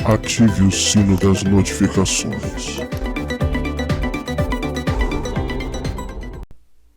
ative o sino das notificações.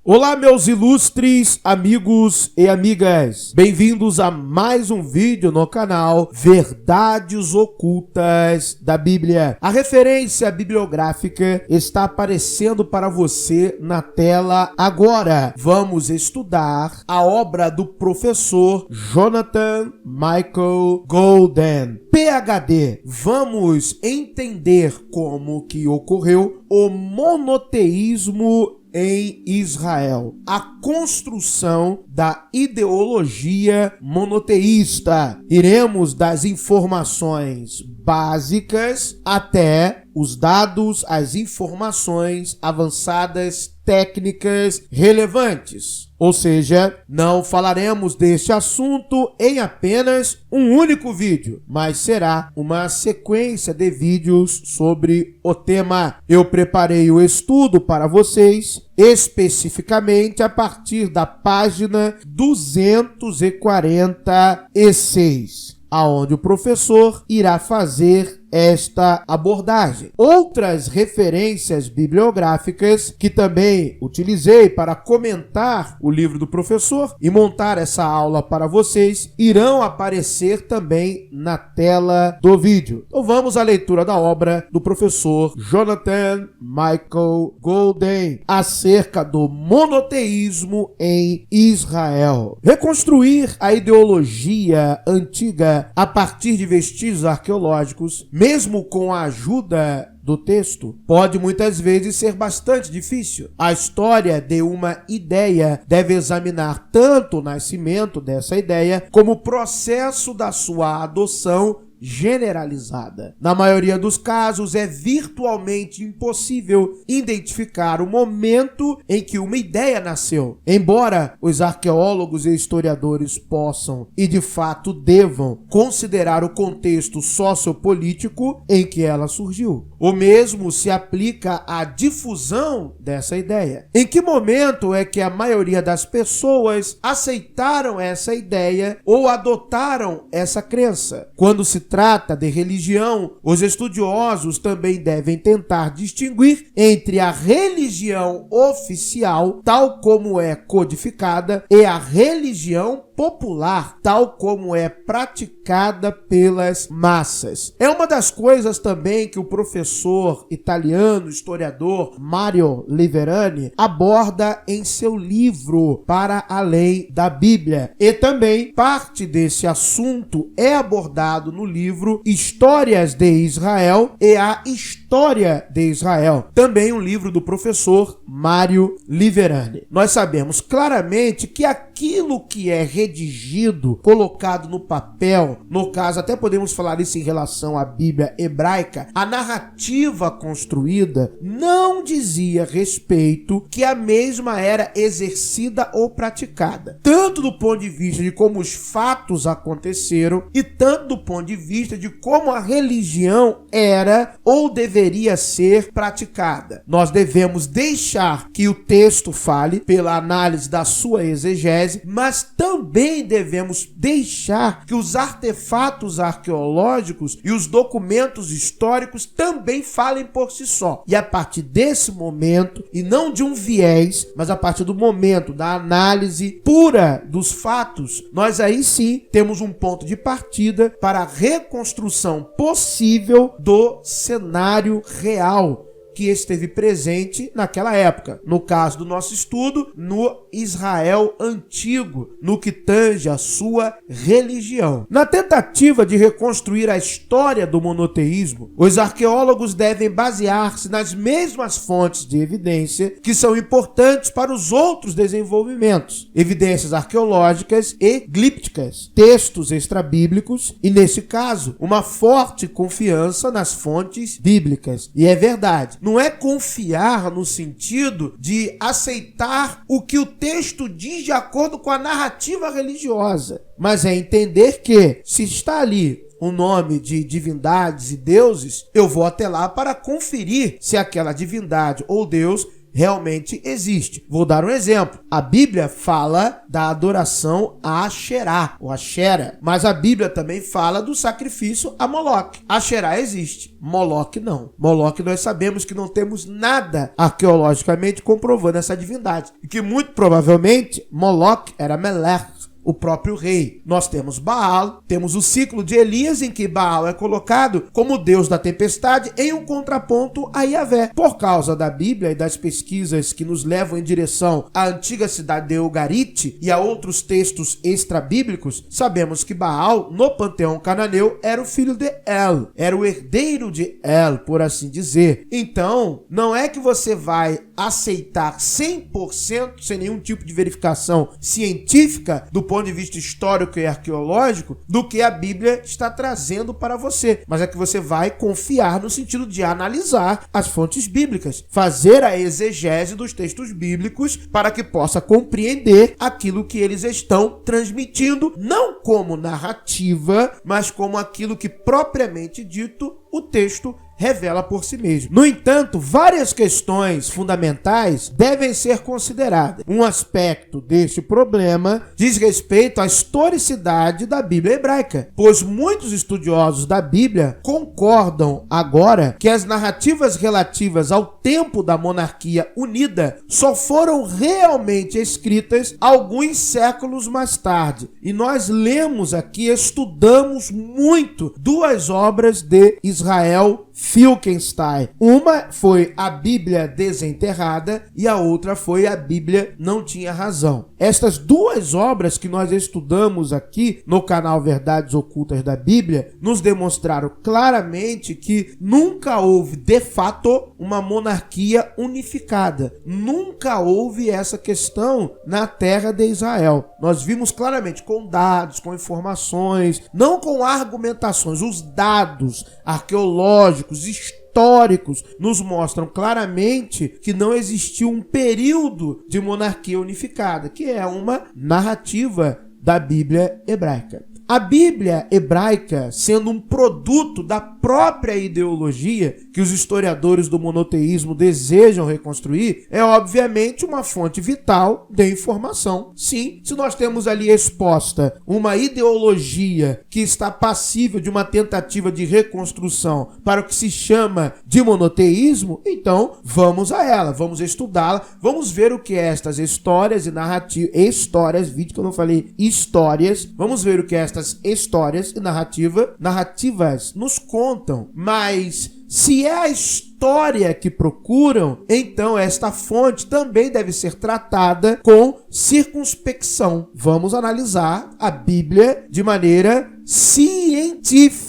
Olá, meus ilustres amigos e amigas, bem-vindos a mais um vídeo no canal Verdades Ocultas da Bíblia. A referência bibliográfica está aparecendo para você na tela agora. Vamos estudar a obra do professor Jonathan Michael Golden, PhD. Vamos entender como que ocorreu o monoteísmo em Israel, a construção da ideologia monoteísta. Iremos das informações básicas até os dados, as informações avançadas, técnicas relevantes. Ou seja, não falaremos deste assunto em apenas um único vídeo, mas será uma sequência de vídeos sobre o tema. Eu preparei o estudo para vocês, especificamente a partir da página 246, aonde o professor irá fazer esta abordagem. Outras referências bibliográficas que também utilizei para comentar o livro do professor e montar essa aula para vocês irão aparecer também na tela do vídeo. Então vamos à leitura da obra do professor Jonathan Michael Golden acerca do monoteísmo em Israel. Reconstruir a ideologia antiga a partir de vestígios arqueológicos, mesmo com a ajuda do texto, pode muitas vezes ser bastante difícil. A história de uma ideia deve examinar tanto o nascimento dessa ideia como o processo da sua adoção generalizada. Na maioria dos casos, é virtualmente impossível identificar o momento em que uma ideia nasceu, embora os arqueólogos e historiadores possam e de fato devam considerar o contexto sociopolítico em que ela surgiu. O mesmo se aplica à difusão dessa ideia. Em que momento é que a maioria das pessoas aceitaram essa ideia ou adotaram essa crença? Quando se trata de religião, os estudiosos também devem tentar distinguir entre a religião oficial, tal como é codificada, e a religião popular, tal como é praticada pelas massas. É uma das coisas também que o professor italiano, historiador Mario Liverani aborda em seu livro Para Além da Bíblia. E também parte desse assunto é abordado no livro Histórias de Israel e a História de Israel, também um livro do professor Mario Liverani. Nós sabemos claramente que aquilo que é redigido, colocado no papel, no caso até podemos falar isso em relação à Bíblia hebraica, a narrativa construída não dizia respeito que a mesma era exercida ou praticada, tanto do ponto de vista de como os fatos aconteceram e tanto do ponto de vista de como a religião era ou deveria ser praticada. Nós devemos deixar que o texto fale pela análise da sua exegese, mas também devemos deixar que os artefatos arqueológicos e os documentos históricos também falem por si só. E a partir desse momento, e não de um viés, mas a partir do momento da análise pura dos fatos, nós aí sim temos um ponto de partida para a reconstrução possível do cenário real que esteve presente naquela época. No caso do nosso estudo, no Israel antigo, no que tange a sua religião. Na tentativa de reconstruir a história do monoteísmo, os arqueólogos devem basear-se nas mesmas fontes de evidência que são importantes para os outros desenvolvimentos, evidências arqueológicas e glípticas, textos extrabíblicos e, nesse caso, uma forte confiança nas fontes bíblicas. E é verdade, não é confiar no sentido de aceitar o que o texto diz de acordo com a narrativa religiosa, mas é entender que, se está ali o nome de divindades e deuses, eu vou até lá para conferir se aquela divindade ou Deus realmente existe. Vou dar um exemplo. A Bíblia fala da adoração a Asherá, ou Ashera, mas a Bíblia também fala do sacrifício a Moloque. Asherá existe, Moloque não. Moloque nós sabemos que não temos nada arqueologicamente comprovando essa divindade, e que muito provavelmente Moloque era Melech, o próprio rei. Nós temos Baal, temos o ciclo de Elias, em que Baal é colocado como deus da tempestade em um contraponto a Yahvé. Por causa da Bíblia e das pesquisas que nos levam em direção à antiga cidade de Ugarite e a outros textos extrabíblicos, sabemos que Baal, no panteão cananeu, era o filho de El, era o herdeiro de El, por assim dizer. Então, não é que você vai aceitar 100% sem nenhum tipo de verificação científica do ponto de vista histórico e arqueológico do que a Bíblia está trazendo para você, mas é que você vai confiar no sentido de analisar as fontes bíblicas, fazer a exegese dos textos bíblicos para que possa compreender aquilo que eles estão transmitindo, não como narrativa, mas como aquilo que propriamente dito o texto revela por si mesmo. No entanto, várias questões fundamentais devem ser consideradas. Um aspecto deste problema diz respeito à historicidade da Bíblia hebraica, pois muitos estudiosos da Bíblia concordam agora que as narrativas relativas ao tempo da monarquia unida só foram realmente escritas alguns séculos mais tarde. E nós lemos aqui, estudamos muito duas obras de Israel Finkelstein. Uma foi a Bíblia Desenterrada e a outra foi a Bíblia Não Tinha Razão. Estas duas obras que nós estudamos aqui no canal Verdades Ocultas da Bíblia nos demonstraram claramente que nunca houve, de fato, uma monarquia unificada. Nunca houve essa questão na terra de Israel. Nós vimos claramente com dados, com informações, não com argumentações. Os dados arqueológicos, históricos, nos mostram claramente que não existiu um período de monarquia unificada, que é uma narrativa da Bíblia hebraica. A Bíblia hebraica, sendo um produto da própria ideologia que os historiadores do monoteísmo desejam reconstruir, é obviamente uma fonte vital de informação. Sim, se nós temos ali exposta uma ideologia que está passível de uma tentativa de reconstrução para o que se chama de monoteísmo, então vamos a ela, vamos estudá-la, vamos ver o que estas histórias e narrativas, vídeo que eu não falei, histórias, vamos ver o que estas histórias e narrativas nos contam. Mas se é a história que procuram, então esta fonte também deve ser tratada com circunspecção. Vamos analisar a Bíblia de maneira científica.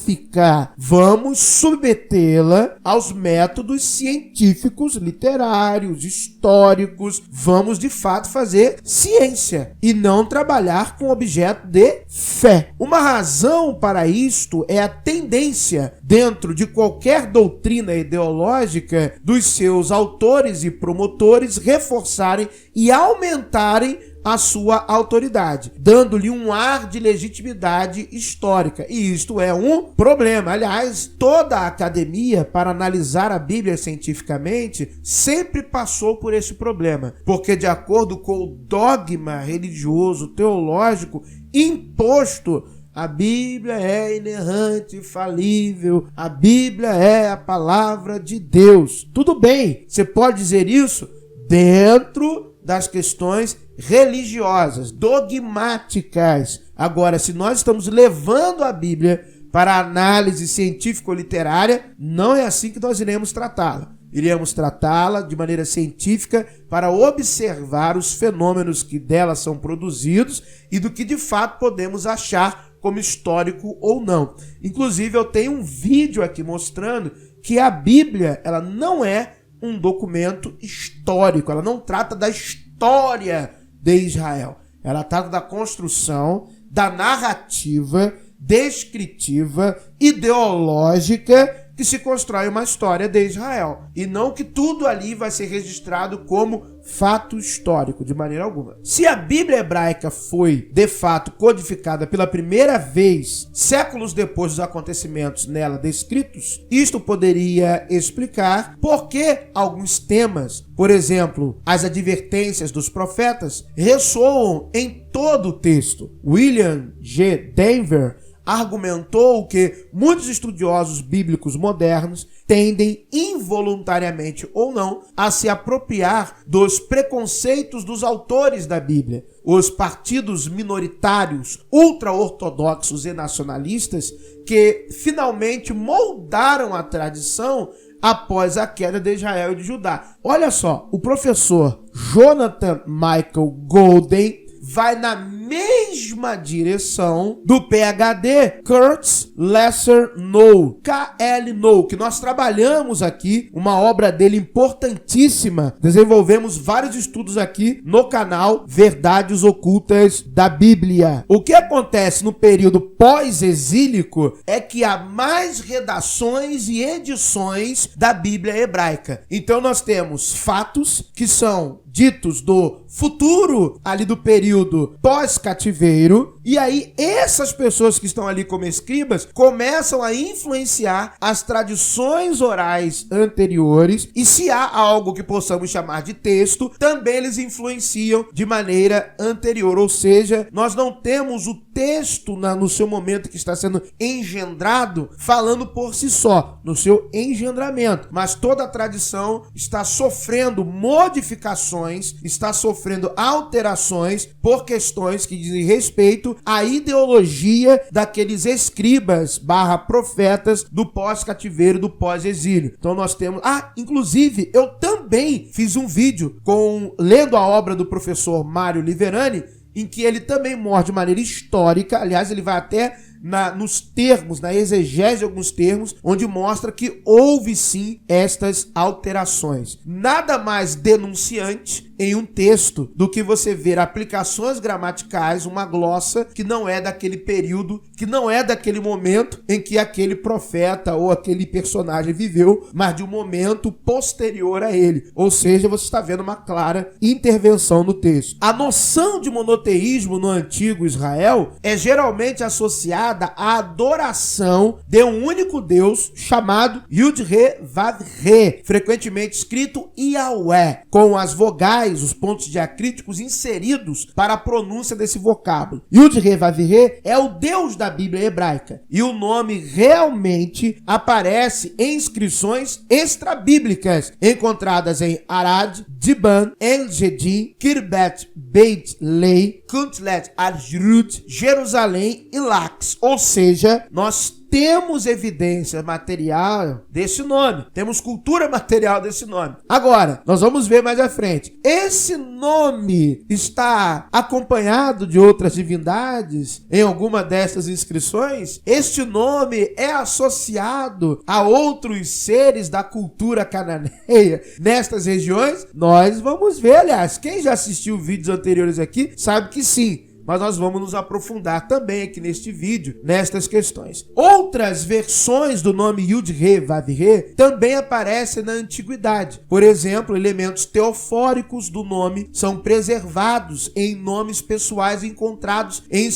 Vamos submetê-la aos métodos científicos, literários, históricos. Vamos, de fato, fazer ciência e não trabalhar com objeto de fé. Uma razão para isto é a tendência, dentro de qualquer doutrina ideológica, dos seus autores e promotores reforçarem e aumentarem a sua autoridade, dando-lhe um ar de legitimidade histórica. E isto é um problema. Aliás, toda a academia, para analisar a Bíblia cientificamente, sempre passou por esse problema. Porque, de acordo com o dogma religioso, teológico, imposto, a Bíblia é inerrante, falível, a Bíblia é a palavra de Deus. Tudo bem, você pode dizer isso dentro das questões religiosas, dogmáticas. Agora, se nós estamos levando a Bíblia para análise científico-literária, não é assim que nós iremos tratá-la. Iremos tratá-la de maneira científica para observar os fenômenos que dela são produzidos e do que de fato podemos achar como histórico ou não. Inclusive, eu tenho um vídeo aqui mostrando que a Bíblia, ela não é um documento histórico, ela não trata da história de Israel. Ela trata da construção, da narrativa, descritiva, ideológica que se constrói uma história de Israel. E não que tudo ali vai ser registrado como fato histórico, de maneira alguma. Se a Bíblia hebraica foi, de fato, codificada pela primeira vez, séculos depois dos acontecimentos nela descritos, isto poderia explicar por que alguns temas, por exemplo, as advertências dos profetas, ressoam em todo o texto. William G. Denver argumentou que muitos estudiosos bíblicos modernos tendem, involuntariamente ou não, a se apropriar dos preconceitos dos autores da Bíblia. Os partidos minoritários, ultra-ortodoxos e nacionalistas que finalmente moldaram a tradição após a queda de Israel e de Judá. Olha só, o professor Jonathan Michael Golden vai na mesma direção do PhD Kurt Lesser-Knoll, KL-Knoll, que nós trabalhamos aqui, uma obra dele importantíssima. Desenvolvemos vários estudos aqui no canal Verdades Ocultas da Bíblia. O que acontece no período pós-exílico é que há mais redações e edições da Bíblia hebraica. Então nós temos fatos que são ditos do futuro, ali do período pós-cativeiro, e aí essas pessoas que estão ali como escribas começam a influenciar as tradições orais anteriores, e se há algo que possamos chamar de texto, também eles influenciam de maneira anterior, ou seja, nós não temos o texto no seu momento que está sendo engendrado, falando por si só, no seu engendramento, mas toda a tradição está sofrendo modificações, está sofrendo alterações por questões que dizem respeito à ideologia daqueles escribas / profetas do pós-cativeiro, do pós-exílio. Então nós temos... inclusive, eu também fiz um vídeo lendo a obra do professor Mário Liverani, em que ele também mostra de maneira histórica, aliás, ele vai até nos termos, na exegese de alguns termos, onde mostra que houve sim estas alterações. Nada mais denunciante em um texto do que você ver aplicações gramaticais, uma glossa que não é daquele período, que não é daquele momento em que aquele profeta ou aquele personagem viveu, mas de um momento posterior a ele. Ou seja, você está vendo uma clara intervenção no texto. A noção de monoteísmo no antigo Israel é geralmente associada à adoração de um único Deus chamado Yud-He-Vav-He, frequentemente escrito Yahweh, com as vogais, os pontos diacríticos inseridos para a pronúncia desse vocábulo. Yud-He-Vav-He é o Deus da Bíblia hebraica, e o nome realmente aparece em inscrições extrabíblicas encontradas em Arad, Diban, En-Gedi, Kirbet Beit Lei, Kuntlet Arjrut, Jerusalém e Lax. Ou seja, nós temos evidência material desse nome. Temos cultura material desse nome. Agora, nós vamos ver mais à frente. Esse nome está acompanhado de outras divindades em alguma dessas inscrições? Este nome é associado a outros seres da cultura cananeia nestas regiões? Nós vamos ver, aliás. Quem já assistiu vídeos anteriores aqui sabe que sim. Mas nós vamos nos aprofundar também aqui neste vídeo, nestas questões. Outras versões do nome Yud-He-Vav-He também aparecem na antiguidade. Por exemplo, elementos teofóricos do nome são preservados em nomes pessoais encontrados em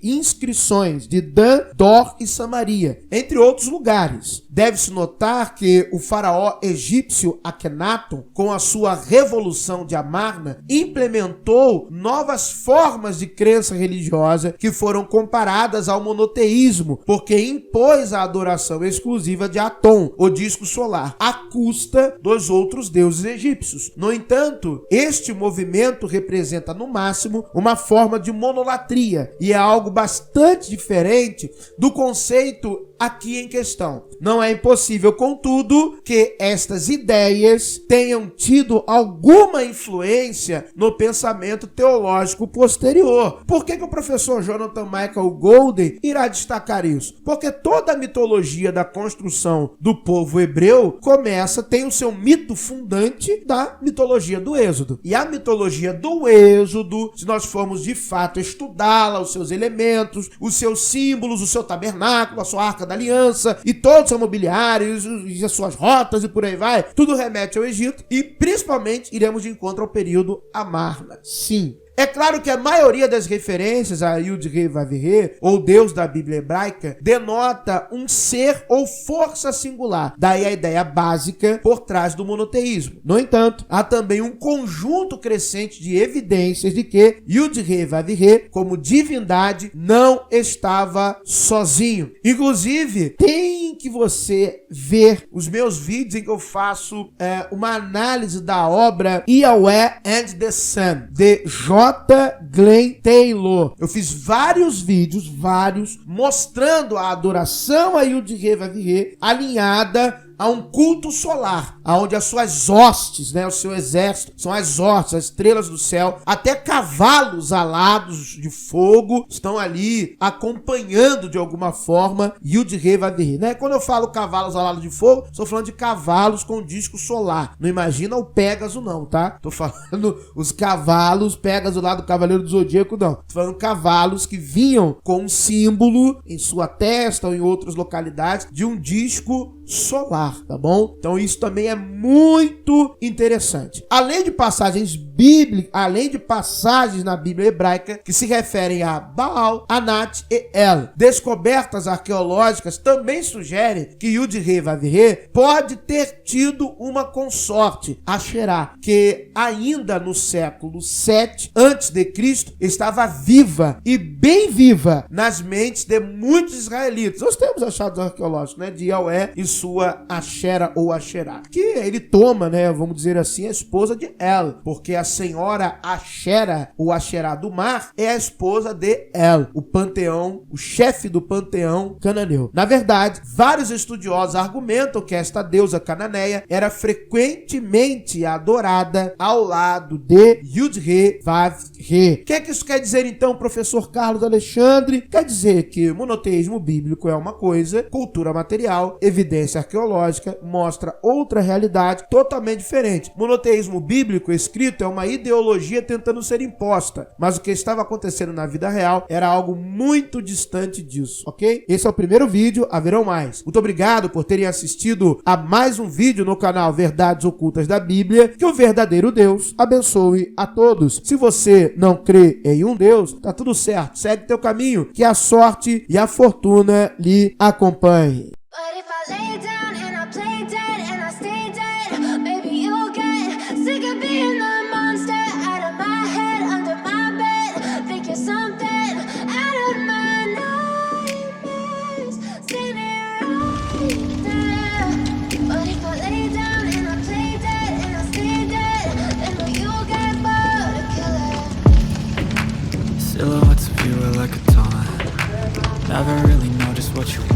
inscrições de Dan, Dor e Samaria, entre outros lugares. Deve-se notar que o faraó egípcio Akhenaton, com a sua revolução de Amarna, implementou novas formas de crença religiosa que foram comparadas ao monoteísmo, porque impôs a adoração exclusiva de Atom, o disco solar, à custa dos outros deuses egípcios. No entanto, este movimento representa no máximo uma forma de monolatria e é algo bastante diferente do conceito aqui em questão. Não é impossível, contudo, que estas ideias tenham tido alguma influência no pensamento teológico posterior. Por que o professor Jonathan Michael Golden irá destacar isso? Porque toda a mitologia da construção do povo hebreu tem o seu mito fundante da mitologia do Êxodo. E a mitologia do Êxodo, se nós formos de fato estudá-la, os seus elementos, os seus símbolos, o seu tabernáculo, a sua arca Arca da Aliança e todo o seu mobiliário e as suas rotas e por aí vai, tudo remete ao Egito e principalmente iremos de encontro ao período Amarna. Sim. É claro que a maioria das referências a Yud-Heh-Vav-Heh, ou Deus da Bíblia hebraica, denota um ser ou força singular. Daí a ideia básica por trás do monoteísmo. No entanto, há também um conjunto crescente de evidências de que Yud-Heh-Vav-Heh, como divindade, não estava sozinho. Inclusive, tem que você ver os meus vídeos em que eu faço uma análise da obra Yahweh and the Sun, de J. Glenn Taylor. Eu fiz vários vídeos, mostrando a adoração a Yud-Heh-Vav-Heh alinhada a um culto solar, onde as suas hostes, o seu exército, são as hostes, as estrelas do céu, até cavalos alados de fogo estão ali acompanhando de alguma forma Yud-Heh-Vav-Heh. Quando eu falo cavalos alados de fogo, estou falando de cavalos com disco solar. Não imagina o Pégaso não, tá? Tô falando os cavalos, Pégaso lá do Cavaleiro do Zodíaco, não. Tô falando cavalos que vinham com um símbolo em sua testa ou em outras localidades de um disco solar, tá bom? Então isso também é muito interessante. Além de passagens bíblicas, além de passagens na Bíblia hebraica que se referem a Baal, Anat e El, descobertas arqueológicas também sugerem que Yud-Heh-Vav-Heh pode ter tido uma consorte, Asherá, que ainda no século 7 a.C. estava viva e bem viva nas mentes de muitos israelitas. Nós temos achados arqueológicos, de Yahweh e sua Ashera ou Asherá, que ele toma, vamos dizer assim, a esposa de El, porque a senhora Ashera ou Asherá do mar é a esposa de El, o panteão, o chefe do panteão cananeu. Na verdade, vários estudiosos argumentam que esta deusa cananeia era frequentemente adorada ao lado de Yud-Heh-Vav-Heh. O que é que isso quer dizer então, professor Carlos Alexandre? Quer dizer que o monoteísmo bíblico é uma coisa, cultura material, evidência arqueológica mostra outra realidade totalmente diferente. Monoteísmo bíblico escrito é uma ideologia tentando ser imposta, mas o que estava acontecendo na vida real era algo muito distante disso, ok? Esse é o primeiro vídeo, haverão mais. Muito obrigado por terem assistido a mais um vídeo no canal Verdades Ocultas da Bíblia. Que o verdadeiro Deus abençoe a todos. Se você não crê em um Deus, tá tudo certo, segue teu caminho, que a sorte e a fortuna lhe acompanhem. But if I lay down and I play dead and I stay dead, maybe you'll get sick of being the monster out of my head, under my bed. Think you're something out of my nightmares, standing right there. But if I lay down and I play dead and I stay dead, then will you get bored of killing? Silhouettes of you are like a taunt. Never really know just what you want.